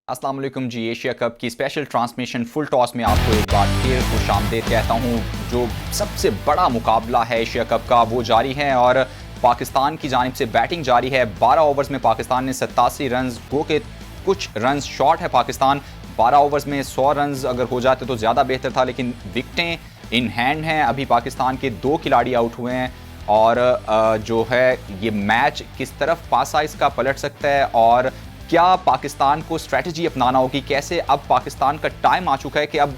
अस्सलाम वालेकुम जी। Asia cup की स्पेशल ट्रांसमिशन फुल टॉस में आपको एक बार फिर खुशामदीद कहता हूँ। जो सबसे बड़ा मुकाबला है एशिया कप का वो जारी है और पाकिस्तान की जानिब से बैटिंग जारी है। 12 ओवर्स में पाकिस्तान ने 87 रन, गो के कुछ रन शॉर्ट है पाकिस्तान। 12 ओवर्स में 100 रन अगर हो जाते तो ज़्यादा बेहतर था, लेकिन विकटें इन हैंड हैं। अभी पाकिस्तान के 2 खिलाड़ी आउट हुए हैं और जो है ये मैच किस तरफ पासा इसका पलट सकता है और क्या पाकिस्तान को स्ट्रैटेजी अपनाना होगी, कैसे अब पाकिस्तान का टाइम आ चुका है कि अब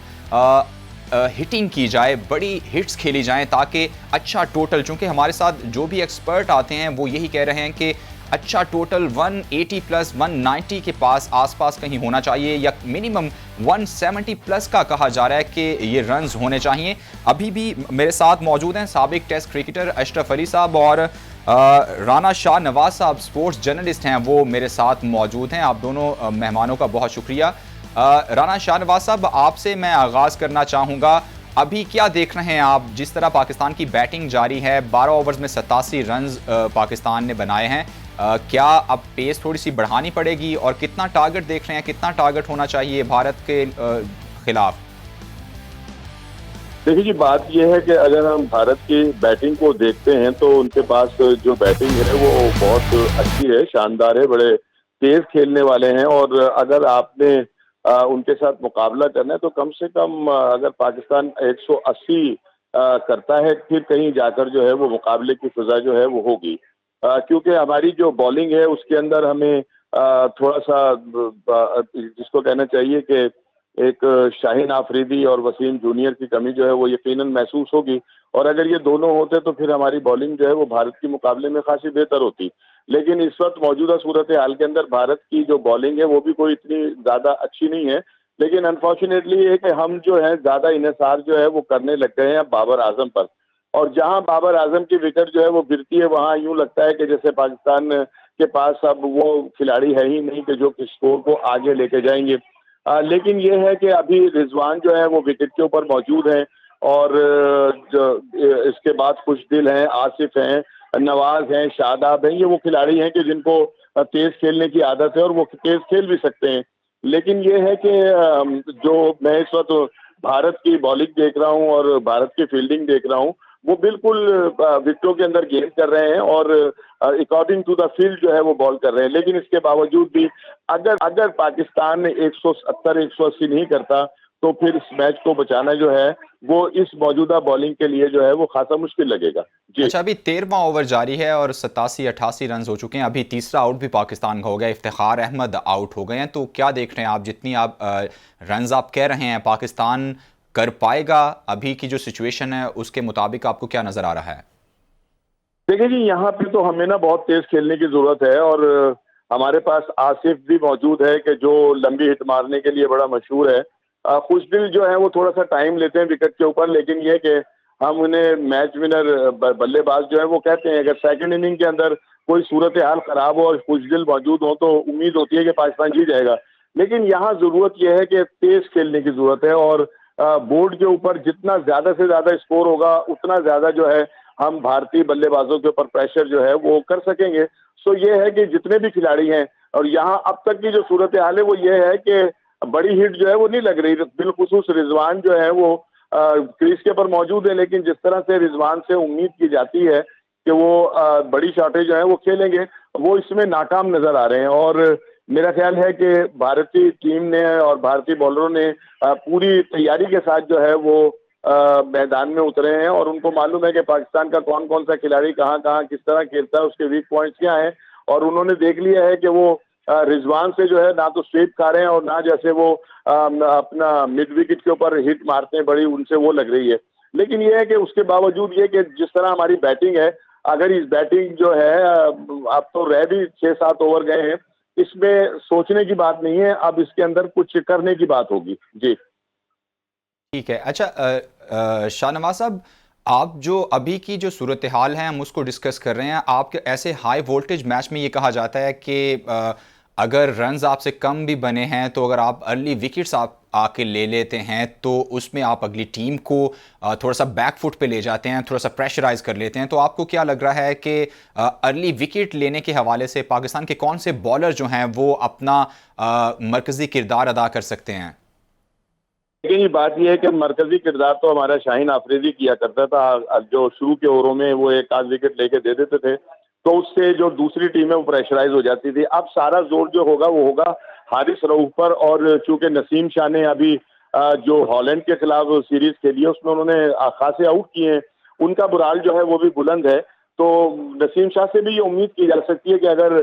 हिटिंग की जाए, बड़ी हिट्स खेली जाएं ताकि अच्छा टोटल, चूंकि हमारे साथ जो भी एक्सपर्ट आते हैं वो यही कह रहे हैं कि अच्छा टोटल 180 प्लस 190 के आसपास कहीं होना चाहिए या मिनिमम 170 प्लस का कहा जा रहा है कि ये रन्स होने चाहिए। अभी भी मेरे साथ मौजूद हैं साबिक टेस्ट क्रिकेटर अशरफ अली साहब और राना शाह नवाज साहब स्पोर्ट्स जर्नलिस्ट हैं, वो मेरे साथ मौजूद हैं। आप दोनों मेहमानों का बहुत शुक्रिया। राना शाह नवाज साहब, आपसे मैं आगाज़ करना चाहूँगा। अभी क्या देख रहे हैं आप, जिस तरह पाकिस्तान की बैटिंग जारी है, 12 ओवर्स में 87 रन पाकिस्तान ने बनाए हैं, क्या अब पेस थोड़ी सी बढ़ानी पड़ेगी और कितना टारगेट देख रहे हैं, कितना टारगेट होना चाहिए भारत के खिलाफ? देखिए जी, बात यह है कि अगर हम भारत की बैटिंग को देखते हैं तो उनके पास जो बैटिंग है वो बहुत अच्छी है, शानदार है, बड़े तेज खेलने वाले हैं। और अगर आपने उनके साथ मुकाबला करना है तो कम से कम अगर पाकिस्तान 180 करता है, फिर कहीं जाकर जो है वो मुकाबले की फिजा जो है वो होगी। क्योंकि हमारी जो बॉलिंग है उसके अंदर हमें थोड़ा सा जिसको कहना चाहिए कि एक शाहीन आफरीदी और वसीम जूनियर की कमी जो है वो यकीनन महसूस होगी। और अगर ये दोनों होते तो फिर हमारी बॉलिंग जो है वो भारत के मुकाबले में खासी बेहतर होती। लेकिन इस वक्त मौजूदा सूरत हाल के अंदर भारत की जो बॉलिंग है वो भी कोई इतनी ज्यादा अच्छी नहीं है। लेकिन अनफॉर्चुनेटली ये कि हम जो है ज्यादा इन्हिसार जो है वो करने लग गए हैं बाबर आजम पर। और जहां बाबर आजम की विकेट जो है वो गिरती है वहां यूं लगता है कि जैसे पाकिस्तान के पास अब वो खिलाड़ी है ही नहीं कि जो स्कोर को आगे लेके जाएंगे। लेकिन ये है कि अभी रिजवान जो है वो विकेट के ऊपर मौजूद है। और इसके बाद खुशदिल हैं, आसिफ हैं, नवाज हैं, शादाब हैं। ये वो खिलाड़ी हैं कि जिनको तेज खेलने की आदत है और वो तेज खेल भी सकते हैं। लेकिन ये है कि जो मैं इस वक्त भारत की बॉलिंग देख रहा हूँ और भारत की फील्डिंग देख रहा हूँ, वो बिल्कुल विकेटों के अंदर गेंद कर रहे हैं और अकॉर्डिंग टू द फील्ड जो है वो बॉल कर रहे हैं। लेकिन इसके बावजूद भी अगर अगर पाकिस्तान 170 180 नहीं करता तो फिर इस मैच को बचाना जो है वो इस मौजूदा बॉलिंग के लिए जो है वो खासा मुश्किल लगेगा जी। अच्छा, अभी 13वां ओवर जारी है और 87-88 रन हो चुके हैं। अभी तीसरा आउट भी पाकिस्तान का हो गया, इफ्तिखार अहमद आउट हो गए हैं। तो क्या देख रहे हैं आप, जितनी आप रन आप कह रहे हैं पाकिस्तान कर पाएगा, अभी की जो सिचुएशन है उसके मुताबिक आपको क्या नजर आ रहा है? देखिए जी, यहाँ पे तो हमें ना बहुत तेज खेलने की जरूरत है। और हमारे पास आसिफ भी मौजूद है कि जो लंबी हिट मारने के लिए बड़ा मशहूर है। खुशदिल जो है वो थोड़ा सा टाइम लेते हैं विकेट के ऊपर, लेकिन ये कि हम उन्हें मैच विनर बल्लेबाज जो है वो कहते हैं। अगर सेकंड इनिंग के अंदर कोई सूरत हाल खराब हो और खुशदिल मौजूद हो तो उम्मीद होती है कि पाकिस्तान जीत जाएगा। लेकिन यहाँ जरूरत यह है कि तेज खेलने की जरूरत है। और बोर्ड के ऊपर जितना ज्यादा से ज्यादा स्कोर होगा उतना ज्यादा जो है हम भारतीय बल्लेबाजों के ऊपर प्रेशर जो है वो कर सकेंगे। सो ये है कि जितने भी खिलाड़ी हैं, और यहाँ अब तक की जो सूरत हाल है वो ये है कि बड़ी हिट जो है वो नहीं लग रही। बिलखुसूस रिजवान जो है वो क्रीज के ऊपर मौजूद है, लेकिन जिस तरह से रिजवान से उम्मीद की जाती है कि वो बड़ी शॉटें जो है वो खेलेंगे, वो इसमें नाकाम नजर आ रहे हैं। और मेरा ख्याल है कि भारतीय टीम ने और भारतीय बॉलरों ने पूरी तैयारी के साथ जो है वो मैदान में उतरे हैं और उनको मालूम है कि पाकिस्तान का कौन कौन सा खिलाड़ी कहाँ कहाँ किस तरह खेलता है, उसके वीक पॉइंट्स क्या हैं। और उन्होंने देख लिया है कि वो रिजवान से जो है ना तो स्वीप खा रहे हैं और ना जैसे वो अपना मिड विकेट के ऊपर हिट मारते हैं बड़ी, उनसे वो लग रही है। लेकिन ये है कि उसके बावजूद ये कि जिस तरह हमारी बैटिंग है, अगर इस बैटिंग जो है अब तो रह भी 6-7 ओवर गए हैं, इसमें सोचने की बात नहीं है, अब इसके अंदर कुछ करने की बात होगी जी। ठीक है। अच्छा, शाहनवाज साहब, आप जो अभी की जो सूरत हाल है हम उसको डिस्कस कर रहे हैं। आपके ऐसे हाई वोल्टेज मैच में ये कहा जाता है कि अगर रन्स आपसे कम भी बने हैं तो अगर आप अर्ली विकेट्स आप आके ले लेते हैं तो उसमें आप अगली टीम को थोड़ा सा बैक फुट पे ले जाते हैं, थोड़ा सा प्रेशराइज कर लेते हैं। तो आपको क्या लग रहा है कि अर्ली विकेट लेने के हवाले से पाकिस्तान के कौन से बॉलर जो हैं वो अपना मरकजी किरदार अदा कर सकते हैं? लेकिन ये बात यह है कि मरकजी किरदार तो हमारा शाहीन आफरीदी किया करता था। जो शुरू के ओवरों में वो एक आध विकेट लेके दे देते थे, तो उससे जो दूसरी टीम है वो प्रेशराइज हो जाती थी। अब सारा जोर जो होगा वो होगा हारिस रऊफ पर। और चूंकि नसीम शाह ने अभी जो हॉलैंड के खिलाफ सीरीज खेली है उसमें उन्होंने खासे आउट किए हैं, उनका बुराल जो है वो भी बुलंद है। तो नसीम शाह से भी ये उम्मीद की जा सकती है कि अगर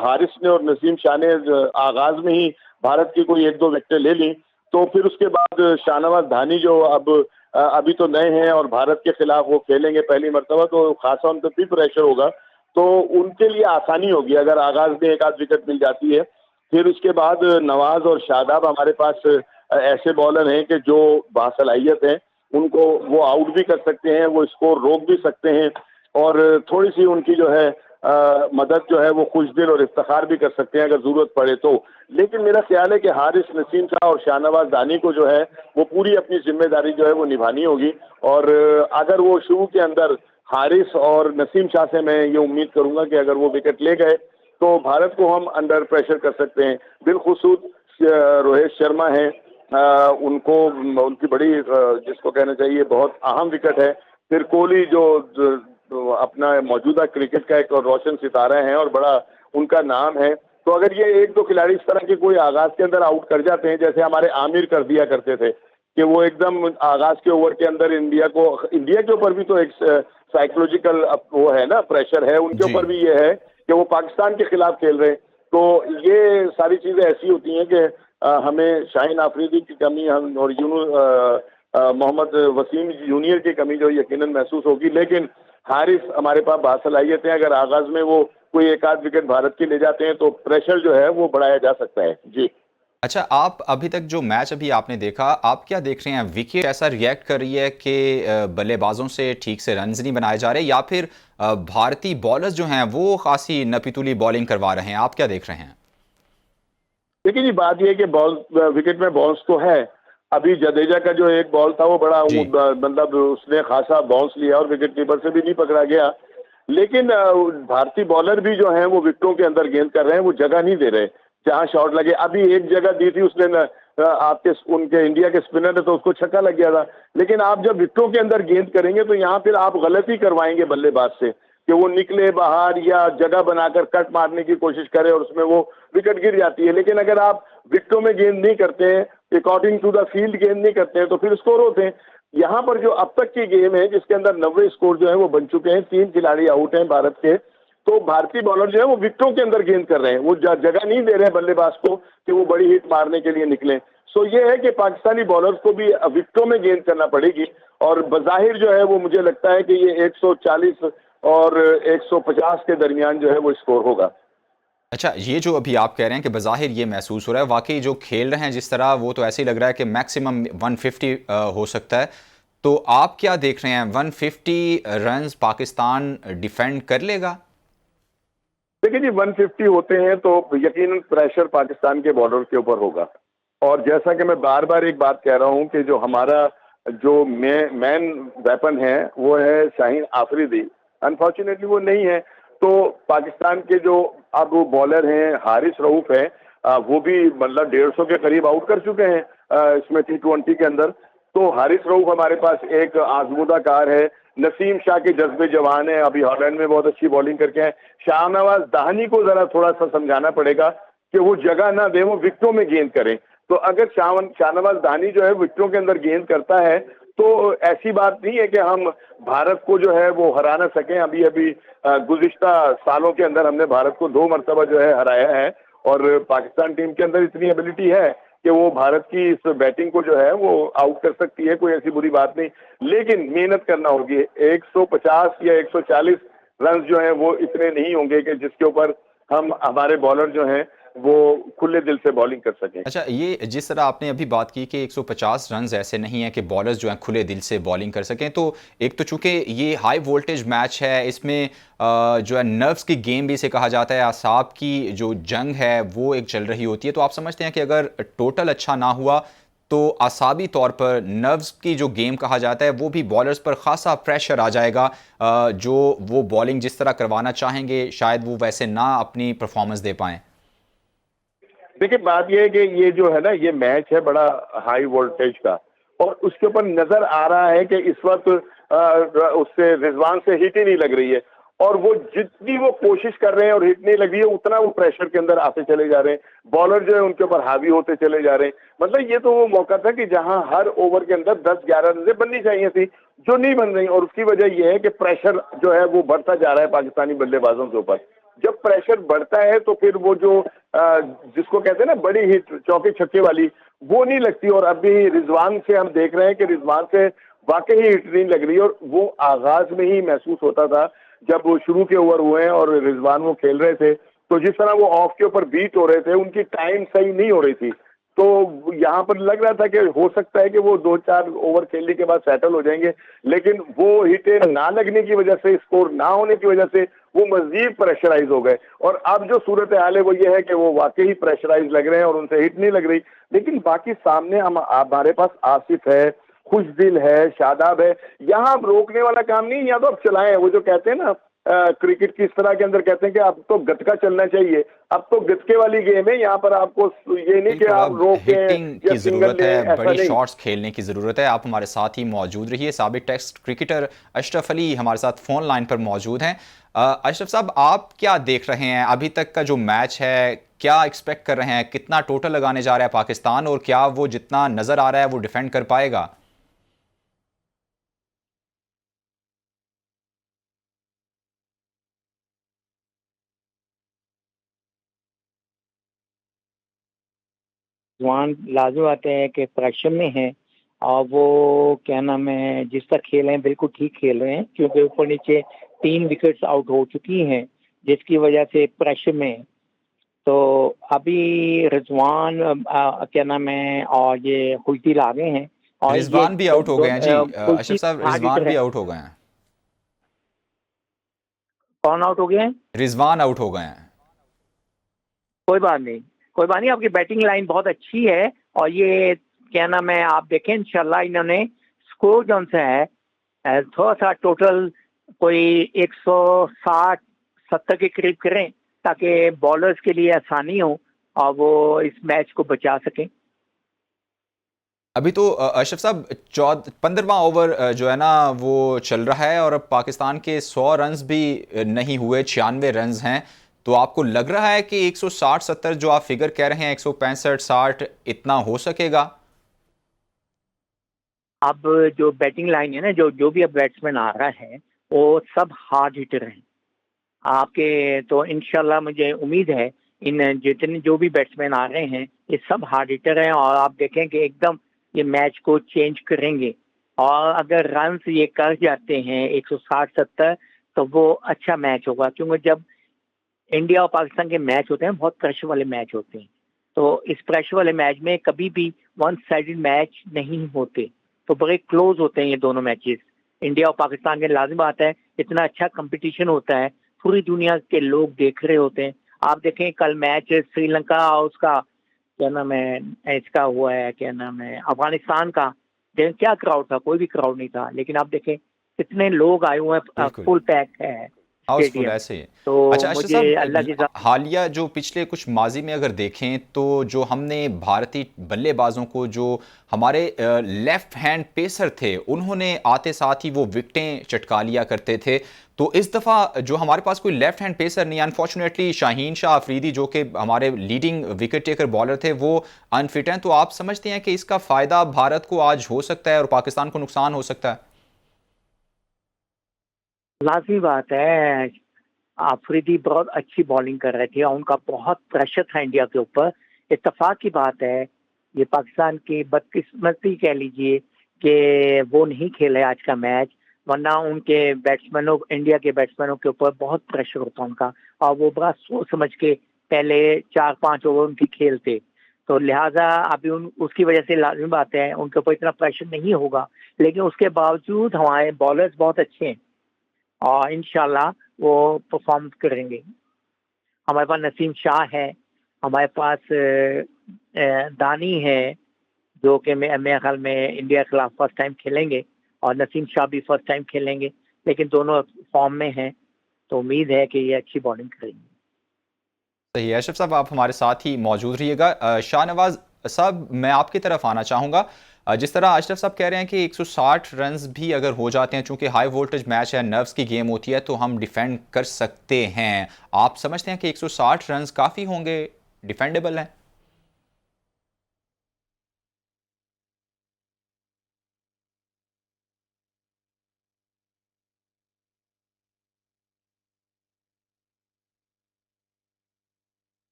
हारिस ने और नसीम शाह ने आगाज में ही भारत की कोई एक दो विकेटें ले ली, तो फिर उसके बाद शाहनवाज धानी जो अब अभी तो नए हैं और भारत के खिलाफ वो खेलेंगे पहली मर्तबा, तो खासा उन पर भी प्रेशर होगा। तो उनके लिए आसानी होगी अगर आगाज में एक आध विकेट मिल जाती है। फिर उसके बाद नवाज और शादाब हमारे पास ऐसे बॉलर हैं कि जो बासलाहियत हैं, उनको वो आउट भी कर सकते हैं, वो स्कोर रोक भी सकते हैं, और थोड़ी सी उनकी जो है मदद जो है वो खुशदिल और इफ्तिखार भी कर सकते हैं अगर जरूरत पड़े तो। लेकिन मेरा ख्याल है कि हारिस, नसीम शाह और शाहनवाज दानी को जो है वो पूरी अपनी जिम्मेदारी जो है वो निभानी होगी। और अगर वो शुरू के अंदर हारिस और नसीम शाह से मैं ये उम्मीद करूंगा कि अगर वो विकेट ले गए तो भारत को हम अंडर प्रेशर कर सकते हैं। बिलखुसूस रोहित शर्मा है, उनको उनकी बड़ी जिसको कहना चाहिए बहुत अहम विकेट है। फिर कोहली जो अपना मौजूदा क्रिकेट का एक रोशन सितारा है और बड़ा उनका नाम है। तो अगर ये एक दो खिलाड़ी इस तरह के कोई आगाज के अंदर आउट कर जाते हैं, जैसे हमारे आमिर कर दिया करते थे कि वो एकदम आगाज के ओवर के अंदर इंडिया के ऊपर भी तो एक साइकोलॉजिकल वो है ना, प्रेशर है उनके ऊपर भी ये है कि वो पाकिस्तान के खिलाफ खेल रहे हैं। तो ये सारी चीजें ऐसी होती हैं कि हमें शाहीन आफरीदी की कमी हम और मोहम्मद वसीम जूनियर की कमी जो यकीनन महसूस होगी। लेकिन हारिस हमारे पास बासलाहियत है, अगर आगाज में वो कोई एक आध विकेट भारत के ले जाते हैं तो प्रेशर जो है वो बढ़ाया जा सकता है। जी अच्छा, आप अभी तक जो मैच अभी आपने देखा, आप क्या देख रहे हैं? विकेट ऐसा रिएक्ट कर रही है कि बल्लेबाजों से ठीक से रन्स नहीं बनाए जा रहे, या फिर भारतीय बॉलर्स जो हैं वो खासी नपीतुली बॉलिंग करवा रहे हैं? आप क्या देख रहे हैं? लेकिन ये बात यह है कि बॉल विकेट में बॉल्स तो है। अभी जडेजा का जो एक बॉल था वो बड़ा मतलब उसने खासा बाउंस लिया और विकेट कीपर से भी नहीं पकड़ा गया। लेकिन भारतीय बॉलर भी जो हैं वो विकेटों के अंदर गेंद कर रहे हैं, वो जगह नहीं दे रहे जहां शॉट लगे। अभी एक जगह दी थी उसने आपके उनके इंडिया के स्पिनर है तो उसको छक्का लग गया था। लेकिन आप जब विकेटों के अंदर गेंद करेंगे तो यहाँ फिर आप गलती करवाएंगे बल्लेबाज से कि वो निकले बाहर या जगह बनाकर कट मारने की कोशिश करे और उसमें वो विकेट गिर जाती है। लेकिन अगर आप विकेटों में गेंद नहीं करते हैं, अकॉर्डिंग टू द फील्ड गेंद नहीं करते हैं, तो फिर स्कोर होते हैं। यहाँ पर जो अब तक की गेम है जिसके अंदर 90 स्कोर जो है वो बन चुके हैं, 3 खिलाड़ी आउट हैं भारत के, तो भारतीय बॉलर जो है वो विकेटों के अंदर गेंद कर रहे हैं, वो जगह नहीं दे रहे हैं बल्लेबाज को कि वो बड़ी हिट मारने के लिए निकले। सो ये है कि पाकिस्तानी बॉलर्स को भी विकेटों में गेंद करना पड़ेगी। और बज़ाहिर जो है वो मुझे लगता है कि ये 140 और 150 के दरमियान जो है वो स्कोर होगा। अच्छा, ये जो अभी आप कह रहे हैं कि बज़ाहिर ये महसूस हो रहा है, वाकई जो खेल रहे हैं जिस तरह, वो तो ऐसे ही लग रहा है कि मैक्सिमम 150 हो सकता है। तो आप क्या देख रहे हैं, 150 रन्स पाकिस्तान डिफेंड कर लेगा? देखिए जी, 150 होते हैं तो यकीनन प्रेशर पाकिस्तान के बॉलर के ऊपर होगा। और जैसा कि मैं बार बार एक बात कह रहा हूं कि जो हमारा जो मैन वेपन है वो है शाहीन आफरीदी, अनफॉर्चुनेटली वो नहीं है। तो पाकिस्तान के जो अब बॉलर हैं, हारिस रऊफ है, वो भी मतलब 150 के करीब आउट कर चुके हैं इसमें T20 के अंदर। तो हारिस रऊफ हमारे पास एक आजमूदा कार है। नसीम शाह के जज्बे जवान है, अभी हॉलैंड में बहुत अच्छी बॉलिंग करके हैं। शाहनवाज दानी को जरा थोड़ा सा समझाना पड़ेगा कि वो जगह ना दे, वो विकेटों में गेंद करें। तो अगर शाहनवाज दानी जो है विकेटों के अंदर गेंद करता है तो ऐसी बात नहीं है कि हम भारत को जो है वो हरा ना सकें। अभी अभी गुज़िश्ता सालों के अंदर हमने भारत को 2 मरतबा जो है हराया है, और पाकिस्तान टीम के अंदर इतनी एबिलिटी है कि वो भारत की इस बैटिंग को जो है वो आउट कर सकती है, कोई ऐसी बुरी बात नहीं। लेकिन मेहनत करना होगी। 150 या 140 रन जो हैं वो इतने नहीं होंगे कि जिसके ऊपर हमारे बॉलर जो हैं वो खुले दिल से बॉलिंग कर सकें। अच्छा, ये जिस तरह आपने अभी बात की कि 150 रन्स ऐसे नहीं है कि बॉलर्स जो हैं खुले दिल से बॉलिंग कर सकें, तो एक तो चूंकि ये हाई वोल्टेज मैच है, इसमें जो है नर्व्स की गेम भी इसे कहा जाता है, आसाब की जो जंग है वो एक चल रही होती है। तो आप समझते हैं कि अगर टोटल अच्छा ना हुआ तो आसाबी तौर पर नर्व्स की जो गेम कहा जाता है वो भी बॉलर्स पर खासा प्रेशर आ जाएगा। जो वो बॉलिंग जिस तरह करवाना चाहेंगे शायद वो वैसे ना अपनी परफॉर्मेंस दे पाएं। देखिए, बात यह है कि ये जो है ना, ये मैच है बड़ा हाई वोल्टेज का, और उसके ऊपर नजर आ रहा है कि इस वक्त उससे रिजवान से हिट ही नहीं लग रही है, और वो जितनी वो कोशिश कर रहे हैं और हिट नहीं लग रही है, उतना वो प्रेशर के अंदर आते चले जा रहे हैं। बॉलर जो है उनके ऊपर हावी होते चले जा रहे हैं। मतलब ये तो वो मौका था कि जहां हर ओवर के अंदर 10-11 रन बननी चाहिए थी, जो नहीं बन रही, और उसकी वजह यह है कि प्रेशर जो है वो बढ़ता जा रहा है पाकिस्तानी बल्लेबाजों के ऊपर। जब प्रेशर बढ़ता है तो फिर वो जो जिसको कहते हैं ना बड़ी हिट, चौके छक्के वाली, वो नहीं लगती। और अभी रिजवान से हम देख रहे हैं कि रिजवान से वाकई ही हिट नहीं लग रही, और वो आगाज में ही महसूस होता था जब वो शुरू के ओवर हुए हैं और रिजवान वो खेल रहे थे, तो जिस तरह वो ऑफ के ऊपर बीट हो रहे थे, उनकी टाइम सही नहीं हो रही थी। तो यहाँ पर लग रहा था कि हो सकता है कि वो 2-4 ओवर खेलने के बाद सेटल हो जाएंगे, लेकिन वो हिटें ना लगने की वजह से, स्कोर ना होने की वजह से वो मजीद प्रेशराइज हो गए। और अब जो सूरत हाल है वो ये है कि वो वाकई प्रेशराइज लग रहे हैं और उनसे हिट नहीं लग रही। लेकिन बाकी सामने हमारे पास आसिफ है, खुशदिल है, शादाब है। यहाँ अब रोकने वाला काम नहीं, या तो अब चलाएं। वो जो कहते हैं ना क्रिकेट की इस तरह के अंदर कहते हैं कि अब तो गतका चलना चाहिए। अब तो गतके वाली गेम है, यहाँ पर आपको ये नहीं कि बिल्कुल, आप अब रोकें हिटिंग या की सिंगल ज़रूरत लें, है, ऐसा बड़ी नहीं। शॉट्स खेलने की ज़रूरत है। आप हमारे साथ ही मौजूद रहिए। साबिक टेस्ट क्रिकेटर अशरफ अली हमारे साथ फ़ोन लाइन पर मौजूद हैं। अशरफ साहब, आप क्या देख रहे हैं अभी तक का जो मैच है? क्या एक्सपेक्ट कर रहे हैं? कितना टोटल लगाने जा रहा है पाकिस्तान, और क्या वो जितना नज़र आ रहा है वो डिफेंड कर पाएगा? वहाँ लाजो आते हैं कि प्रेशर में है, और वो क्या नाम है जिस तक खेल रहे हैं बिल्कुल ठीक खेल रहे हैं, क्योंकि ऊपर नीचे 3 विकेट्स आउट हो चुकी हैं जिसकी वजह से प्रेशर में है। तो अभी रिजवान क्या नाम है और ये खुशदिल आ गए हैं, और ये रिजवान भी आउट हो गए हैं जी। अशरफ खुशदिल साहब, हार्ड रिजवान हिटर भी है। आउट हो गए हैं। कौन आउट हो गए हैं? रिजवान आउट हो गए हैं। कोई बात नहीं, कोई बात नहीं, आपकी बैटिंग लाइन बहुत अच्छी है। और ये क्या नाम है आप देखें, इंशाल्लाह इन्होंने स्कोर जो से है थोड़ा सा टोटल कोई 160-70 के करीब करें, ताकि बॉलर्स के लिए आसानी हो और वो इस मैच को बचा सकें। अभी तो अशरफ साहब 15वां ओवर जो है ना वो चल रहा है, और अब पाकिस्तान के 100 रन्स भी नहीं हुए, 96 रन्स हैं। तो आपको लग रहा है कि 160-70 जो आप फिगर कह रहे हैं, 165-60 इतना हो सकेगा? अब जो बैटिंग लाइन है ना, जो जो भी अब बैट्समैन आ रहा है वो सब हार्ड हिटर हैं आपके। तो इंशाल्लाह मुझे उम्मीद है इन जितने जो भी बैट्समैन आ रहे हैं ये सब हार्ड हिटर हैं, और आप देखें कि एकदम ये मैच को चेंज करेंगे। और अगर रन ये कर जाते हैं 160-70, तो वो अच्छा मैच होगा, क्योंकि जब इंडिया और पाकिस्तान के मैच होते हैं बहुत प्रेशर वाले मैच होते हैं। तो इस प्रेशर वाले मैच में कभी भी वन साइडेड मैच नहीं होते, तो बड़े क्लोज होते हैं ये दोनों मैचेस। इंडिया और पाकिस्तान के लाजिम बात है, इतना अच्छा कंपटीशन होता है, पूरी दुनिया के लोग देख रहे होते हैं। आप देखें कल मैच श्रीलंका और उसका क्या नाम है इसका हुआ है, क्या नाम है अफगानिस्तान का, क्या क्राउड था, कोई भी क्राउड नहीं था, लेकिन आप देखें कितने लोग आए हुए हैं, बिल्कुल फुल पैक है हाउसफुल स्टेडियम। ऐसे ही। तो अच्छा अशरफ मुझे अल्लाह साहब, की साथ हालिया जो पिछले कुछ माजी में अगर देखें तो जो हमने भारतीय बल्लेबाजों को, जो हमारे लेफ्ट हैंड पेसर थे, उन्होंने आते साथ ही वो विकटें चटका लिया करते थे। तो इस दफ़ा जो हमारे पास कोई लेफ्ट हैंड पेसर नहीं, अनफॉर्चुनेटली शाहीन शाह अफरीदी जो कि हमारे लीडिंग विकेट टेकर बॉलर थे वो अनफिट हैं। तो आप समझते हैं कि इसका फ़ायदा भारत को आज हो सकता है और पाकिस्तान को नुकसान हो सकता है? लाजमी बात है, अफरीदी बहुत अच्छी बॉलिंग कर रहे थे और उनका बहुत प्रेशर था इंडिया के ऊपर। इत्तेफाक की बात है, ये पाकिस्तान की बदकिस्मती कह लीजिए कि वो नहीं खेले आज का मैच, वरना उनके बैट्समैनों, इंडिया के बैट्समैनों के ऊपर बहुत प्रेशर होता उनका, और वो बड़ा सोच समझ के पहले 4-5 ओवर उनकी खेलते। तो लिहाजा अभी उसकी वजह से लाजमी बात है उनके ऊपर इतना प्रेशर नहीं होगा, लेकिन उसके बावजूद हमारे बॉलर्स बहुत अच्छे हैं और इंशाल्लाह वो परफॉर्म करेंगे। हमारे पास नसीम शाह है, हमारे पास दानी है, जो कि मेरे ख्याल में इंडिया के खिलाफ फर्स्ट टाइम खेलेंगे, और नसीम शाह भी फर्स्ट टाइम खेलेंगे, लेकिन दोनों फॉर्म में हैं, तो उम्मीद है कि ये अच्छी बॉलिंग करेंगे। सही है अशरफ साहब, आप हमारे साथ ही मौजूद रहिएगा। शाहनवाज साहब, मैं आपकी तरफ आना चाहूँगा। जिस तरह अशरफ साहब कह रहे हैं कि 160 रन्स भी अगर हो जाते हैं, चूंकि हाई वोल्टेज मैच है, नर्व्स की गेम होती है, तो हम डिफेंड कर सकते हैं। आप समझते हैं कि 160 रन्स काफ़ी होंगे, डिफेंडेबल हैं?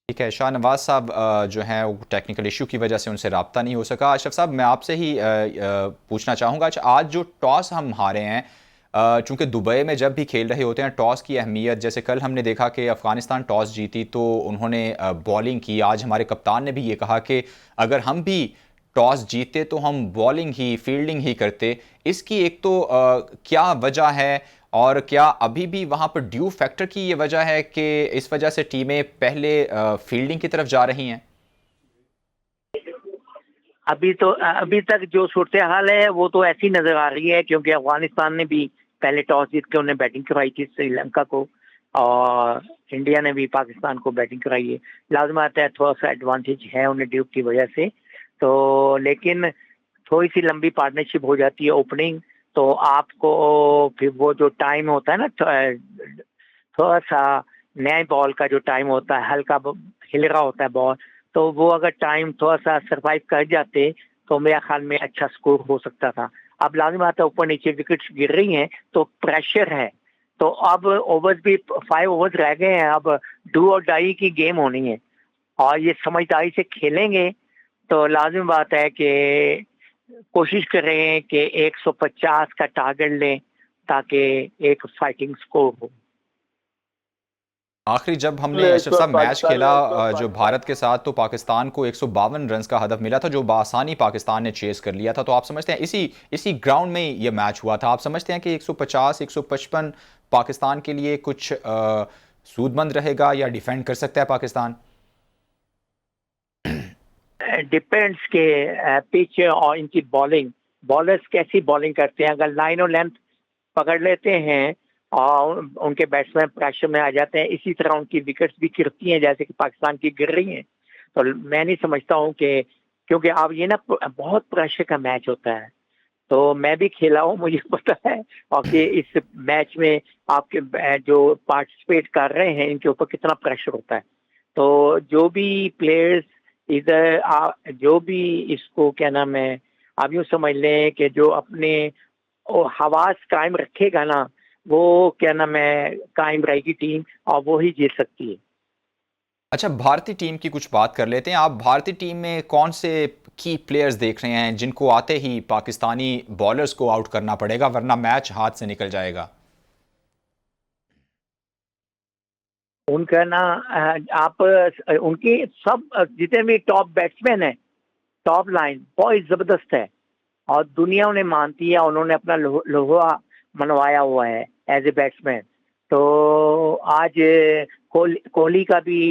ठीक है शाहनवाज साहब, जो है वो टेक्निकल इशू की वजह से उनसे रब्ता नहीं हो सका। अशरफ साहब, मैं आपसे ही पूछना चाहूँगा, अच्छा आज जो टॉस हम हारे हैं, चूँकि दुबई में जब भी खेल रहे होते हैं टॉस की अहमियत, जैसे कल हमने देखा कि अफ़गानिस्तान टॉस जीती तो उन्होंने बॉलिंग की। आज हमारे कप्तान ने भी ये कहा कि अगर हम भी टॉस जीते तो हम बॉलिंग ही, फील्डिंग ही करते। इसकी एक तो क्या वजह है, और क्या अभी भी वहाँ पर ड्यू फैक्टर की ये वजह है कि इस वजह से टीमें पहले फील्डिंग की तरफ जा रही हैं? अभी तक जो सूरत हाल है वो तो ऐसी नजर आ रही है, क्योंकि अफगानिस्तान ने भी पहले टॉस जीत के उन्हें बैटिंग करवाई थी श्रीलंका को, और इंडिया ने भी पाकिस्तान को बैटिंग कराई है। लाजमी आता है थोड़ा सा एडवांटेज है उन्हें ड्यूब की वजह से, तो लेकिन थोड़ी सी लंबी पार्टनरशिप हो जाती है ओपनिंग, तो आपको फिर वो जो टाइम होता है ना, थोड़ा सा नए बॉल का जो टाइम होता है, हल्का हिल रहा होता है बॉल, तो वो अगर टाइम थोड़ा सा सरवाइव कर जाते तो मेरे ख्याल में अच्छा स्कोर हो सकता था। अब लाजिम आता है ऊपर नीचे विकेट्स गिर रही हैं तो प्रेशर है, तो अब ओवर्स भी 5 ओवर्स रह गए हैं, अब डू और डाई की गेम होनी है, और ये समझदारी से खेलेंगे तो लाजिम बात है कि कोशिश करें कि 150 का टारगेट लें ताकि एक फाइटिंग स्कोर हो। आखिरी जब हमने अशरफ साहब मैच पाकिस्तान खेला में जो भारत के साथ, तो पाकिस्तान को 152 रन्स का हदफ मिला था, जो बासानी पाकिस्तान ने चेस कर लिया था। तो आप समझते हैं इसी ग्राउंड में ये मैच हुआ था, आप समझते हैं कि 150 155 पाकिस्तान के लिए कुछ सूदमंद रहेगा, या डिफेंड कर सकता है पाकिस्तान? डिपेंड्स के पिच और इनकी बॉलिंग, बॉलर्स कैसी बॉलिंग करते हैं। अगर लाइन और लेंथ पकड़ लेते हैं और उनके बैट्समैन प्रेशर में आ जाते हैं, इसी तरह उनकी विकेट्स भी गिरती हैं जैसे कि पाकिस्तान की गिर रही हैं, तो मैं नहीं समझता हूँ कि, क्योंकि अब ये ना बहुत प्रेशर का मैच होता है, तो मैं भी खेला हूँ, मुझे पता है, और कि इस मैच में आपके जो पार्टिसिपेट कर रहे हैं इनके ऊपर कितना प्रेशर होता है। तो जो भी प्लेयर्स इधर जो भी इसको क्या नाम है, आप यूँ समझ लें कि जो अपने हवास कायम रखेगा ना, वो क्या नाम है कायम रहेगी टीम, और वो ही जीत सकती है। अच्छा, भारतीय टीम की कुछ बात कर लेते हैं। आप भारतीय टीम में कौन से की प्लेयर्स देख रहे हैं जिनको आते ही पाकिस्तानी बॉलर्स को आउट करना पड़ेगा, वरना मैच हाथ से निकल जाएगा? उनका ना आप उनकी सब जितने भी टॉप बैट्समैन है, टॉप लाइन बहुत जबरदस्त है, और दुनिया उन्हें मानती है, उन्होंने अपना लोहा मनवाया हुआ है एज ए बैट्समैन। तो आज कोहली का भी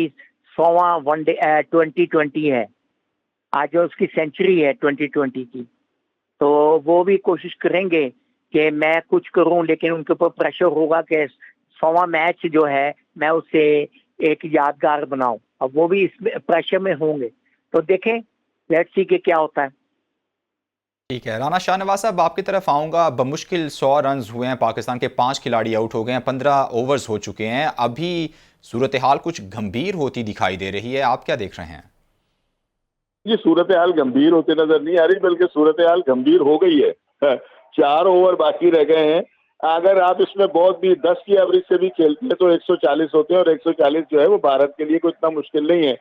100वां वनडे 2020 है, आज जो उसकी सेंचुरी है 2020 की, तो वो भी कोशिश करेंगे कि मैं कुछ करूं, लेकिन उनके ऊपर प्रेशर होगा कि 100वां मैच जो है मैं उसे एक यादगार बनाऊं, अब वो भी इस प्रेशर में होंगे, तो देखें, लेट्स सी के क्या होता है। ठीक है राना शाहनवाज साहब, आपकी तरफ आऊँगा। बमुश्किल 100 रन हुए हैं, पाकिस्तान के 5 खिलाड़ी आउट हो गए हैं, 15 ओवर्स हो चुके हैं, अभी सूरत हाल कुछ गंभीर होती दिखाई दे रही है, आप क्या देख रहे हैं? ये सूरत हाल गंभीर होते नजर नहीं आ रही, बल्कि सूरत हाल गंभीर हो गई है। 4 ओवर बाकी रह गए हैं। अगर आप इसमें बहुत भी 10 की एवरेज से भी खेलते हैं तो 140 होते हैं, और 140 जो है वो भारत के लिए कोई इतना मुश्किल नहीं है।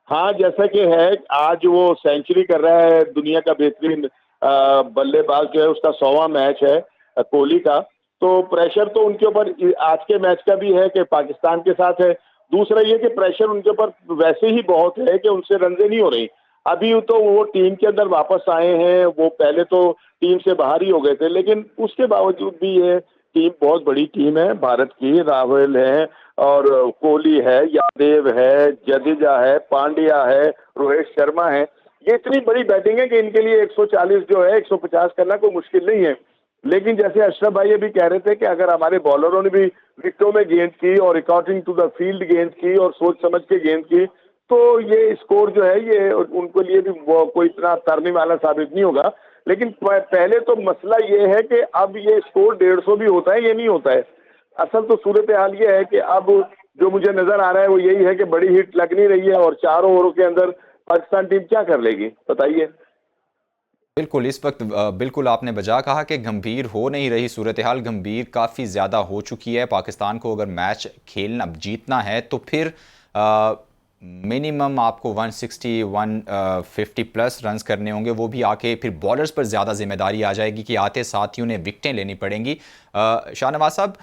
हाँ, जैसा कि है, आज वो सेंचुरी कर रहा है, दुनिया का बेहतरीन बल्लेबाज जो है, उसका 100वां मैच है कोहली का, तो प्रेशर तो उनके ऊपर आज के मैच का भी है कि पाकिस्तान के साथ है। दूसरा ये कि प्रेशर उनके ऊपर वैसे ही बहुत है कि उनसे रनजें नहीं हो रही। अभी तो वो टीम के अंदर वापस आए हैं, वो पहले तो टीम से बाहर ही हो गए थे, लेकिन उसके बावजूद भी ये टीम बहुत बड़ी टीम है भारत की। राहुल है, और कोहली है, यादव है, जडेजा है, पांड्या है, रोहित शर्मा है। ये इतनी बड़ी बैटिंग है कि इनके लिए 140 जो है 150 करना कोई मुश्किल नहीं है। लेकिन जैसे अशरफ भाई अभी कह रहे थे कि अगर हमारे बॉलरों ने भी विकेटों में गेंद की और अकॉर्डिंग टू द फील्ड गेंद की और सोच समझ के गेंद की, तो ये स्कोर जो है ये उनके लिए भी वो कोई इतना तरने वाला साबित नहीं होगा। लेकिन पहले तो मसला ये है कि अब ये स्कोर 150 भी होता है, ये नहीं होता है। असल तो सूरत हाल ये है कि अब जो मुझे नजर आ रहा है वो यही है कि बड़ी हिट लग नहीं रही है और 4 ओवरों के अंदर पाकिस्तान टीम क्या कर लेगी, बताइए। बिल्कुल, इस वक्त बिल्कुल आपने बजा कहा कि गंभीर हो नहीं रही सूरत हाल, गंभीर काफ़ी ज़्यादा हो चुकी है। पाकिस्तान को अगर मैच खेलना जीतना है तो फिर मिनिमम आपको 160 150 प्लस रन्स करने होंगे, वो भी आके फिर बॉलर्स पर ज़्यादा जिम्मेदारी आ जाएगी कि आते साथियों ने विकटें लेनी पड़ेंगी। शाहनवाज साहब,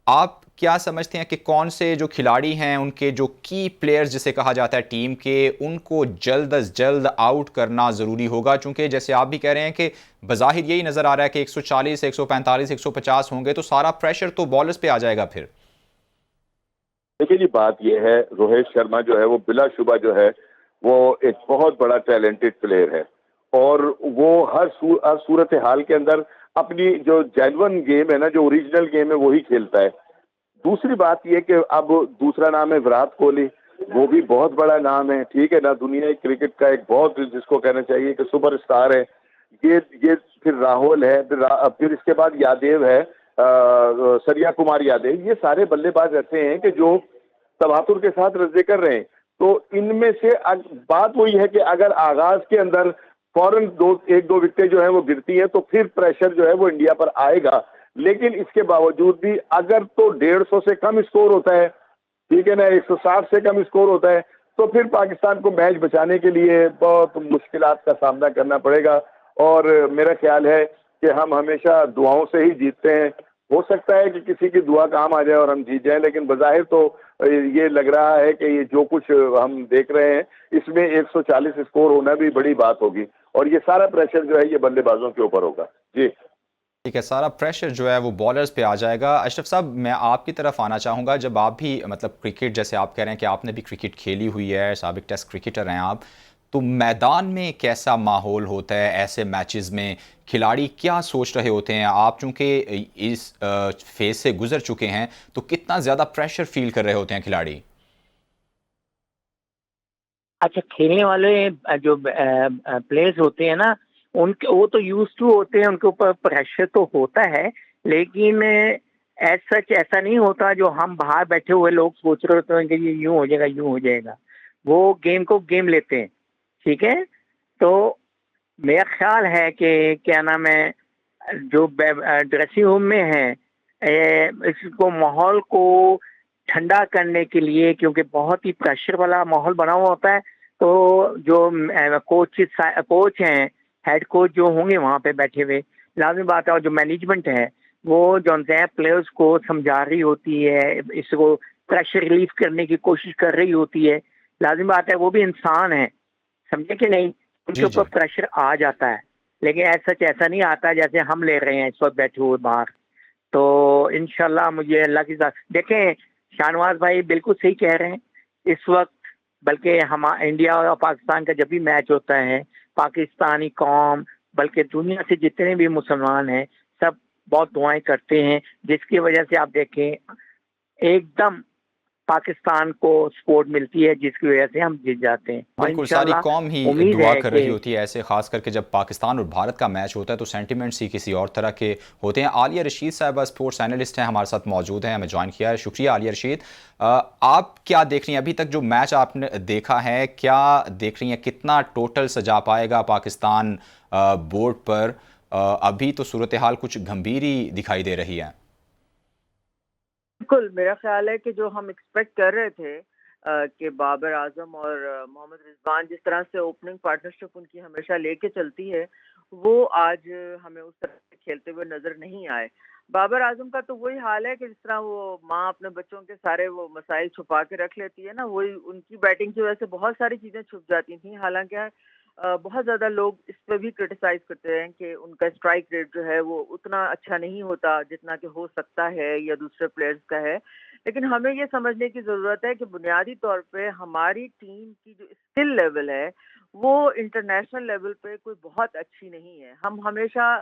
आप क्या समझते हैं कि कौन से जो खिलाड़ी हैं उनके जो की प्लेयर्स जिसे कहा जाता है टीम के, उनको जल्द अज जल्द आउट करना ज़रूरी होगा? चूंकि जैसे आप भी कह रहे हैं कि बज़ाहिर यही नज़र आ रहा है कि 140 145 150 होंगे तो सारा प्रेशर तो बॉलर्स पे आ जाएगा फिर। देखिए जी, बात यह है, रोहित शर्मा जो है वो बिलाशुबा जो है वो एक बहुत बड़ा टैलेंटेड प्लेयर है और वो हर सूरत हाल के अंदर अपनी जो जेन्युइन गेम है ना, जो ओरिजिनल गेम है, वही खेलता है। दूसरी बात यह कि अब दूसरा नाम है विराट कोहली, वो भी बहुत बड़ा नाम है, ठीक है ना, दुनिया क्रिकेट का एक बहुत, जिसको कहना चाहिए कि सुपरस्टार है। ये फिर राहुल है, फिर इसके बाद यादव है, सरिया कुमार यादव। ये सारे बल्लेबाज ऐसे हैं कि जो तवातुर के साथ रज्जे कर रहे हैं। तो इनमें से बात वही है कि अगर आगाज के अंदर फौरन एक दो विकेटें जो है वो गिरती है तो फिर प्रेशर जो है वो इंडिया पर आएगा। लेकिन इसके बावजूद भी अगर तो 150 से कम स्कोर होता है, ठीक है ना, 160 से कम स्कोर होता है, तो फिर पाकिस्तान को मैच बचाने के लिए बहुत मुश्किलात का सामना करना पड़ेगा। और मेरा ख्याल है कि हम हमेशा दुआओं से ही जीतते हैं। हो सकता है कि किसी की दुआ काम आ जाए और हम जीत जाएं, लेकिन बज़ाहिर तो ये लग रहा है कि ये जो कुछ हम देख रहे हैं इसमें 140 स्कोर होना भी बड़ी बात होगी और ये सारा प्रेशर जो है ये बल्लेबाजों के ऊपर होगा। जी ठीक है, सारा प्रेशर जो है वो बॉलर्स पे आ जाएगा। अशरफ साहब, मैं आपकी तरफ आना चाहूँगा। जब आप भी मतलब क्रिकेट, जैसे आप कह रहे हैं कि आपने भी क्रिकेट खेली हुई है, साबिक टेस्ट क्रिकेटर हैं आप, तो मैदान में कैसा माहौल होता है ऐसे मैचेस में? खिलाड़ी क्या सोच रहे होते हैं? आप चूँकि इस फेज से गुजर चुके हैं तो कितना ज़्यादा प्रेशर फील कर रहे होते हैं खिलाड़ी? अच्छा, खेलने वाले जो प्लेयर्स होते हैं ना, उनके वो तो यूज टू होते हैं, उनके ऊपर प्रेशर तो होता है, लेकिन एज सच ऐसा नहीं होता जो हम बाहर बैठे हुए लोग सोच रहे होते हैं कि ये यूं हो जाएगा, यूं हो जाएगा। वो गेम को गेम लेते हैं, ठीक है। तो मेरा ख्याल है कि क्या नाम है, जो ड्रेसिंग रूम में है, इसको माहौल को ठंडा करने के लिए, क्योंकि बहुत ही प्रेशर वाला माहौल बना हुआ होता है, तो जो कोच हैं, हेड कोच जो होंगे वहां पे बैठे हुए, लाजमी बात है, और जो मैनेजमेंट है वो जो है प्लेयर्स को समझा रही होती है, इसको प्रेशर रिलीफ करने की कोशिश कर रही होती है। लाजमी बात है वो भी इंसान है, समझे कि नहीं, उनके जी ऊपर जी। प्रेशर आ जाता है। लेकिन ऐसा नहीं आता जैसे हम ले रहे हैं इस वक्त बैठे हुए बाहर। तो इंशाल्लाह मुझे अल्लाह की देखें, शाहनवाज भाई बिल्कुल सही कह रहे हैं। इस वक्त बल्कि हम इंडिया और पाकिस्तान का जब भी मैच होता है, पाकिस्तानी कौम बल्कि दुनिया से जितने भी मुसलमान हैं सब बहुत दुआएं करते हैं, जिसकी वजह से आप देखें एकदम पाकिस्तान को सपोर्ट मिलती है, जिसकी वजह से हम जीत जाते हैं। और बिल्कुल, सारी इंशाल्लाह कौम ही उम्मीद दुआ है कर कि रही होती है ऐसे, ख़ास करके जब पाकिस्तान और भारत का मैच होता है तो सेंटिमेंट्स ही किसी और तरह के होते हैं। आलिया रशीद साहबा स्पोर्ट्स एनालिस्ट हैं, हमारे साथ मौजूद हैं, हमें ज्वाइन किया है, शुक्रिया आलिया रशीद। आप क्या देख रही हैं अभी तक जो मैच आपने देखा है, क्या देख रही हैं कितना टोटल सजा पाएगा पाकिस्तान बोर्ड पर? अभी तो सूरत हाल कुछ गंभीर ही दिखाई दे रही है। बिल्कुल, मेरा ख़्याल है कि जो हम एक्सपेक्ट कर रहे थे कि बाबर आज़म और मोहम्मद रिज़वान जिस तरह से ओपनिंग पार्टनरशिप उनकी हमेशा लेके चलती है, वो आज हमें उस तरह से खेलते हुए नज़र नहीं आए। बाबर आज़म का तो वही हाल है कि जिस तरह वो माँ अपने बच्चों के सारे वो मसाइल छुपा के रख लेती है ना, वही उनकी बैटिंग की वज़ह से बहुत सारी चीज़ें छुप जाती थीं। हालाँकि बहुत ज़्यादा लोग इस पे भी क्रिटिसाइज़ करते हैं कि उनका स्ट्राइक रेट जो है वो उतना अच्छा नहीं होता जितना कि हो सकता है या दूसरे प्लेयर्स का है। लेकिन हमें ये समझने की ज़रूरत है कि बुनियादी तौर पे हमारी टीम की जो स्किल लेवल है, वो इंटरनेशनल लेवल पे कोई बहुत अच्छी नहीं है। हम हमेशा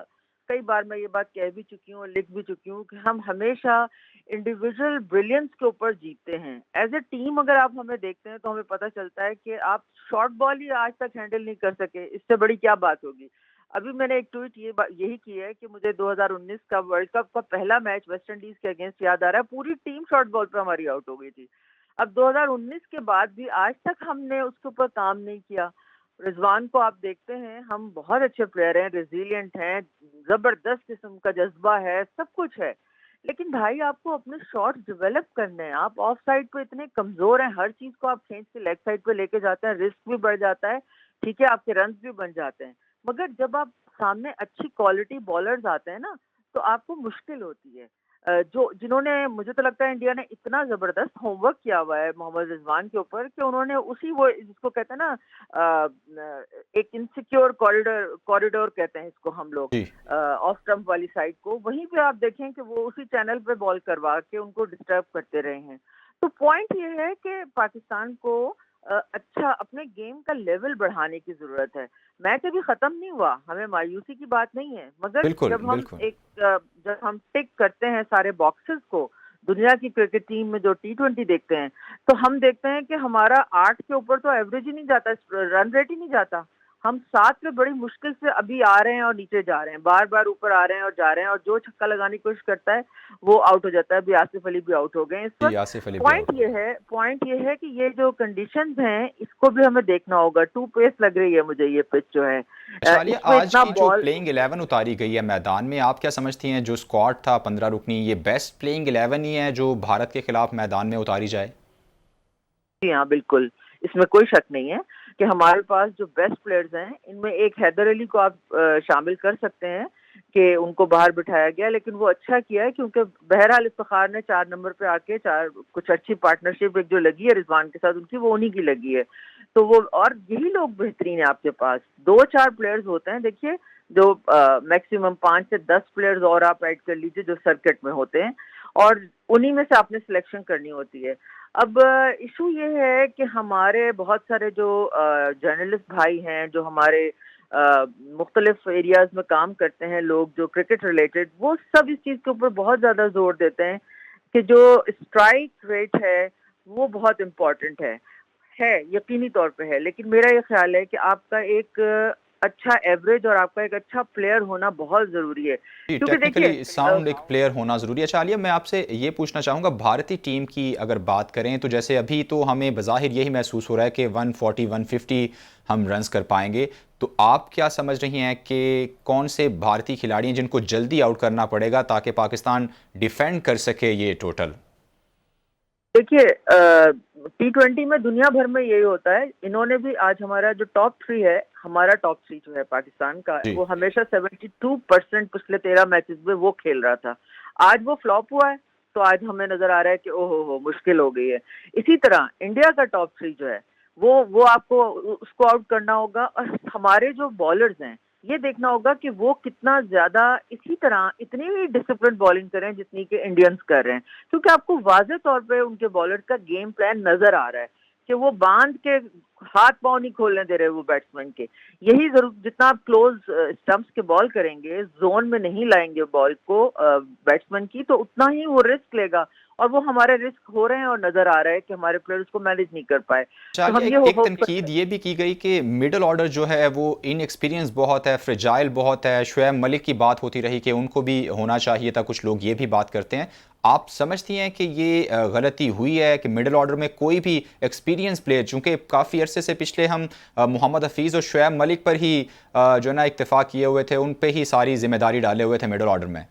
कई बार मैं ये बात कह भी चुकी हूँ और लिख भी चुकी हूँ कि हम हमेशा इंडिविजुअल ब्रिलियंस के ऊपर जीतते हैं। एज़ अ टीम अगर आप हमें देखते हैं तो हमें पता चलता है कि आप शॉर्ट बॉल ही आज तक हैंडल नहीं कर सके, इससे बड़ी क्या बात होगी। अभी मैंने एक ट्वीट यही की है कि मुझे 2019 का वर्ल्ड कप का पहला मैच वेस्ट इंडीज के अगेंस्ट याद आ रहा है, पूरी टीम शॉर्ट बॉल पे हमारी आउट हो गई थी। अब 2019 के बाद भी आज तक हमने उसके ऊपर काम नहीं किया। रिजवान को आप देखते हैं, हम बहुत अच्छे प्लेयर हैं, रेजिलिएंट हैं, जबरदस्त किस्म का जज्बा है, सब कुछ है। लेकिन भाई आपको अपने शॉट्स डेवलप करने हैं। आप ऑफ साइड पे इतने कमजोर हैं, हर चीज को आप खींच के लेग साइड पे लेके जाते हैं, रिस्क भी बढ़ जाता है, ठीक है, आपके रन भी बन जाते हैं। मगर जब आप सामने अच्छी क्वालिटी बॉलर्स आते हैं ना, तो आपको मुश्किल होती है। जो जिन्होंने, मुझे तो लगता है इंडिया ने इतना जबरदस्त होमवर्क किया हुआ है मोहम्मद रिजवान के ऊपर कि उन्होंने उसी, वो जिसको कहते हैं ना, एक इनसिक्योर कॉरिडोर कॉरिडोर कहते हैं इसको हम लोग, जी ऑफ स्टंप वाली साइड को, वहीं पे आप देखें कि वो उसी चैनल पे बॉल करवा के उनको डिस्टर्ब करते रहे हैं। तो पॉइंट ये है कि पाकिस्तान को अच्छा अपने गेम का लेवल बढ़ाने की जरूरत है। मैच अभी खत्म नहीं हुआ, हमें मायूसी की बात नहीं है, मगर बिल्कुल बिल्कुल। जब हम टिक करते हैं सारे बॉक्सेस को, दुनिया की क्रिकेट टीम में जो T20 देखते हैं, तो हम देखते हैं कि हमारा 8 के ऊपर तो एवरेज ही नहीं जाता, रन रेट ही नहीं जाता। हम 7 पे बड़ी मुश्किल से अभी आ रहे हैं और नीचे जा रहे हैं, बार बार ऊपर आ रहे हैं और जा रहे हैं, और जो छक्का लगाने की कोशिश करता है वो आउट हो जाता है। अभी आसिफ अली भी आउट हो गए इस जी वक्त। आसिफ अली भी आउट हो गए। पॉइंट ये है कि ये जो कंडीशंस हैं इसको भी हमें देखना होगा। टू पेस लग रही है मुझे ये पिच जो है, अच्छा आलिया, इसमें आज इतना की जो बॉल। प्लेइंग 11 उतारी गई है मैदान में, आप क्या समझती हैं जो स्क्वाड था 15 रुकनी, ये बेस्ट प्लेइंग 11 ही है जो भारत के खिलाफ मैदान में उतारी जाए? जी हाँ, बिल्कुल, इसमें कोई शक नहीं है कि हमारे पास जो बेस्ट प्लेयर्स हैं, इनमें एक हैदर अली को आप शामिल कर सकते हैं कि उनको बाहर बिठाया गया, लेकिन वो अच्छा किया है क्योंकि बहरहाल इफ्तिखार ने 4 नंबर पे आके चार कुछ अच्छी पार्टनरशिप एक जो लगी है रिजवान के साथ उनकी, वो उन्हीं की लगी है। तो वो, और यही लोग बेहतरीन है आपके पास, 2-4 प्लेयर्स होते हैं, देखिए, जो मैक्सिमम 5 से 10 प्लेयर्स और आप ऐड कर लीजिए जो सर्किट में होते हैं, और उन्हीं में से आपने सिलेक्शन करनी होती है। अब इशू ये है कि हमारे बहुत सारे जो जर्नलिस्ट भाई हैं, जो हमारे मुख्तलिफ एरियाज में काम करते हैं, लोग जो क्रिकेट रिलेटेड, वो सब इस चीज़ के ऊपर बहुत ज़्यादा जोर देते हैं कि जो स्ट्राइक रेट है वो बहुत इम्पोर्टेंट है, यकीनी तौर पे है। लेकिन मेरा ये ख्याल है कि आपका एक अच्छा एवरेज और आपका एक अच्छा प्लेयर होना बहुत ज़रूरी है, जी क्योंकि देखिए टेक्निकली साउंड एक प्लेयर होना ज़रूरी है। अच्छा आलिया, मैं आपसे ये पूछना चाहूँगा, भारतीय टीम की अगर बात करें तो जैसे अभी तो हमें बज़ाहिर यही महसूस हो रहा है कि 140 150 हम रन्स कर पाएंगे, तो आप क्या समझ रही हैं कि कौन से भारतीय खिलाड़ी हैं जिनको जल्दी आउट करना पड़ेगा ताकि पाकिस्तान डिफेंड कर सके ये टोटल? देखिए, T20 में दुनिया भर में यही होता है। इन्होंने भी, आज हमारा जो टॉप 3 है, हमारा टॉप 3 जो है पाकिस्तान का, जी वो हमेशा 72% पिछले 13 मैचेस में वो खेल रहा था। आज वो फ्लॉप हुआ है, तो आज हमें नजर आ रहा है कि ओहो हो, मुश्किल हो गई है। इसी तरह इंडिया का टॉप 3 जो है, वो आपको उसको आउट करना होगा, और हमारे जो बॉलर्स हैं, ये देखना होगा कि वो कितना ज्यादा इसी तरह इतनी ही डिसिप्लिन बॉलिंग करें जितनी कि इंडियंस कर रहे हैं, क्योंकि आपको वाज़ेह तौर पे उनके बॉलर्स का गेम प्लान नजर आ रहा है कि वो बांध के हाथ पांव नहीं खोलने दे रहे वो बैट्समैन के। यही जरूर, जितना आप क्लोज स्टंप्स के बॉल करेंगे, जोन में नहीं लाएंगे बॉल को बैट्समैन की, तो उतना ही वो रिस्क लेगा, और वो हमारे रिस्क हो रहे हैं और नजर आ रहा है कि हमारे प्लेयर्स को मैनेज नहीं कर पाए। तो हम चलिए, ये एक तनकीद ये भी की गई कि मिडल ऑर्डर जो है वो इनएक्सपीरियंस बहुत है, फ्रेजाइल बहुत है। शुएब मलिक की बात होती रही कि उनको भी होना चाहिए था, कुछ लोग ये भी बात करते हैं। आप समझती हैं कि ये गलती हुई है कि मिडल ऑर्डर में कोई भी एक्सपीरियंस प्लेयर, चूंकि काफ़ी अरसे से पिछले हम मोहम्मद हफीज़ और शुएब मलिक पर ही जो ना इत्तेफाक किए हुए थे, उन पे ही सारी जिम्मेदारी डाले हुए थे मिडल ऑर्डर में?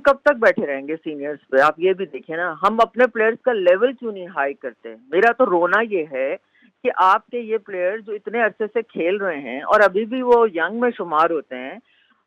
कब तक बैठे रहेंगे सीनियर्स पे? आप ये भी देखिए ना, हम अपने प्लेयर्स का लेवल क्यों नहीं हाई करते? मेरा तो रोना ये है कि आपके ये प्लेयर्स जो इतने अरसे से खेल रहे हैं और अभी भी वो यंग में शुमार होते हैं,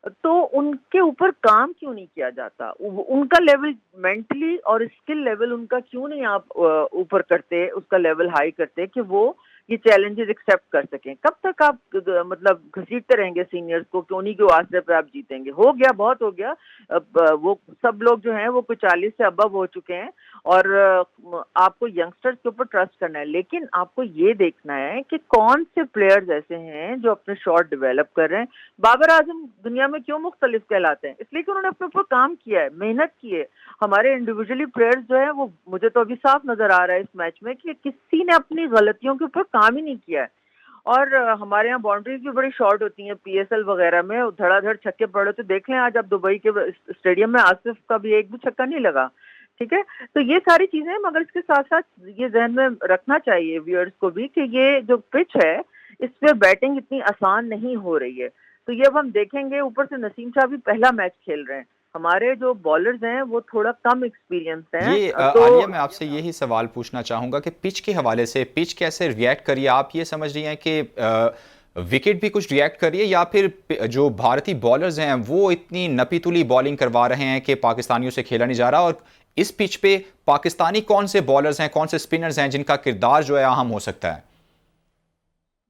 तो उनके ऊपर काम क्यों नहीं किया जाता? उनका लेवल मेंटली और स्किल लेवल उनका क्यों नहीं आप ऊपर करते, उसका लेवल हाई करते कि वो ये चैलेंजेस एक्सेप्ट कर सकें। कब तक आप मतलब घसीटते रहेंगे सीनियर्स को कि उन्हीं के आसरे पे आप जीतेंगे? हो गया, बहुत हो गया। अब वो सब लोग जो हैं वो कुछ 40 से अबव हो चुके हैं और आपको यंगस्टर्स के ऊपर ट्रस्ट करना है, लेकिन आपको ये देखना है कि कौन से प्लेयर्स ऐसे हैं जो अपने शॉट डेवलप कर रहे हैं। बाबर आजम दुनिया में क्यों मुख्तलिफ कहलाते हैं? इसलिए कि उन्होंने अपने ऊपर काम किया है, मेहनत की है। हमारे इंडिविजुअली प्लेयर्स जो है वो मुझे तो अभी साफ नजर आ रहा है इस मैच में कि किसी ने अपनी गलतियों के ऊपर काम ही नहीं किया है। और हमारे यहाँ बाउंड्रीज भी बड़ी शॉर्ट होती हैं पीएसएल वगैरह में, धड़ाधड़ छक्के पड़े तो देख लें आज आप दुबई के स्टेडियम में आसिफ का भी एक भी छक्का नहीं लगा। ठीक है, तो ये सारी चीजें, मगर इसके साथ साथ ये जहन में रखना चाहिए व्यूअर्स को भी कि ये जो पिच है इस पे बैटिंग इतनी आसान नहीं हो रही है। तो ये अब हम देखेंगे। ऊपर से नसीम शाह भी पहला मैच खेल रहे हैं, हमारे जो बॉलर्स हैं वो थोड़ा कम एक्सपीरियंस हैं। ये तो आलिया, मैं आपसे यही सवाल पूछना चाहूँगा कि पिच के हवाले से पिच कैसे रिएक्ट करिए? आप ये समझ रही हैं कि विकेट भी कुछ रिएक्ट करिए, या फिर जो भारतीय बॉलर्स हैं वो इतनी नपी-तुली बॉलिंग करवा रहे हैं कि पाकिस्तानियों से खेला नहीं जा रहा? और इस पिच पे पाकिस्तानी कौन से बॉलर्स हैं, कौन से स्पिनर्स हैं जिनका किरदार जो है अहम हो सकता है?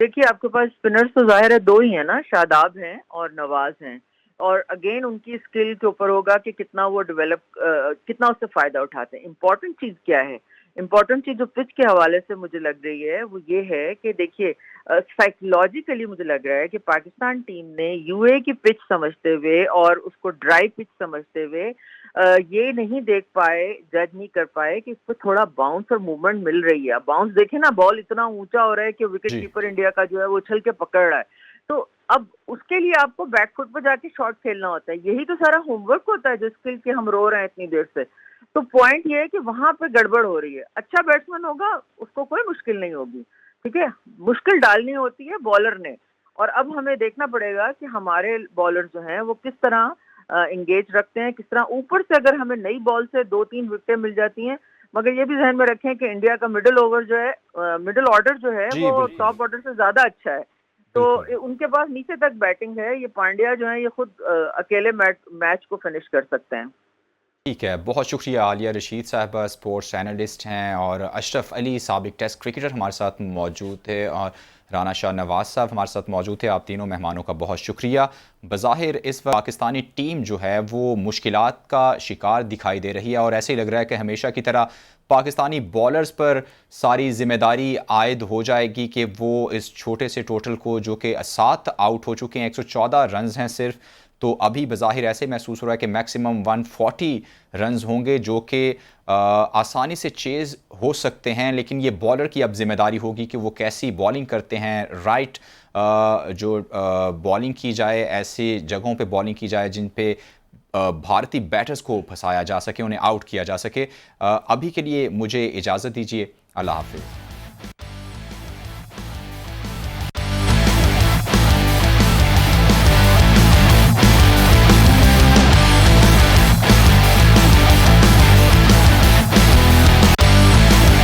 देखिए, आपके पास स्पिनर्स तो जाहिर है दो ही है ना, शादाब हैं और नवाज हैं। और अगेन उनकी स्किल के ऊपर होगा कि कितना वो डेवलप, कितना उससे फायदा उठाते हैं। इंपॉर्टेंट चीज क्या है? इंपॉर्टेंट चीज जो पिच के हवाले से मुझे लग रही है वो ये है कि देखिए, साइकोलॉजिकली मुझे लग रहा है कि पाकिस्तान टीम ने यूए की पिच समझते हुए और उसको ड्राई पिच समझते हुए ये नहीं देख पाए, जज नहीं कर पाए कि इसको थोड़ा बाउंस और मूवमेंट मिल रही है। बाउंस देखे ना, बॉल इतना ऊंचा हो रहा है कि विकेट कीपर इंडिया का जो है वो उछल के पकड़ रहा है। तो अब उसके लिए आपको बैकफुट पर जाके शॉट खेलना होता है। यही तो सारा होमवर्क होता है जो स्किल के हम रो रहे हैं इतनी देर से। तो पॉइंट ये है कि वहां पे गड़बड़ हो रही है। अच्छा बैट्समैन होगा, उसको कोई मुश्किल नहीं होगी, ठीक है, मुश्किल डालनी होती है बॉलर ने। और अब हमें देखना पड़ेगा कि हमारे बॉलर जो हैं वो किस तरह इंगेज रखते हैं, किस तरह ऊपर से अगर हमें नई बॉल से 2-3 विकेटें मिल जाती हैं। मगर ये भी ध्यान में रखें कि इंडिया का मिडिल ओवर जो है, मिडिल ऑर्डर जो है वो टॉप ऑर्डर से ज्यादा अच्छा है। तो उनके पास नीचे तक बैटिंग है। ये पांड्या जो है ये खुद अकेले मैच को फिनिश कर सकते हैं। ठीक है, बहुत शुक्रिया। आलिया रशीद साहबा स्पोर्ट्स एनालिस्ट हैं, और अशरफ अली साबिक टेस्ट क्रिकेटर हमारे साथ मौजूद थे, और राना शाह नवाज साहब हमारे साथ मौजूद थे। आप तीनों मेहमानों का बहुत शुक्रिया। बज़ाहिर इस वक्त पाकिस्तानी टीम जो है वो मुश्किलात का शिकार दिखाई दे रही है, और ऐसे ही लग रहा है कि हमेशा की तरह पाकिस्तानी बॉलर्स पर सारी जिम्मेदारी आयद हो जाएगी कि वो इस छोटे से टोटल को, जो कि 7 आउट हो चुके हैं, 114 रन्स हैं सिर्फ, तो अभी बज़ाहिर ऐसे महसूस हो रहा है कि मैक्सिमम 140 रन्स होंगे जो कि आसानी से चेज़ हो सकते हैं। लेकिन ये बॉलर की अब जिम्मेदारी होगी कि वो कैसी बॉलिंग करते हैं, राइट जो बॉलिंग की जाए, ऐसी जगहों पे बॉलिंग की जाए जिन पे भारतीय बैटर्स को फंसाया जा सके, उन्हें आउट किया जा सके। अभी के लिए मुझे इजाज़त दीजिए। अल्लाह हाफ़िज़।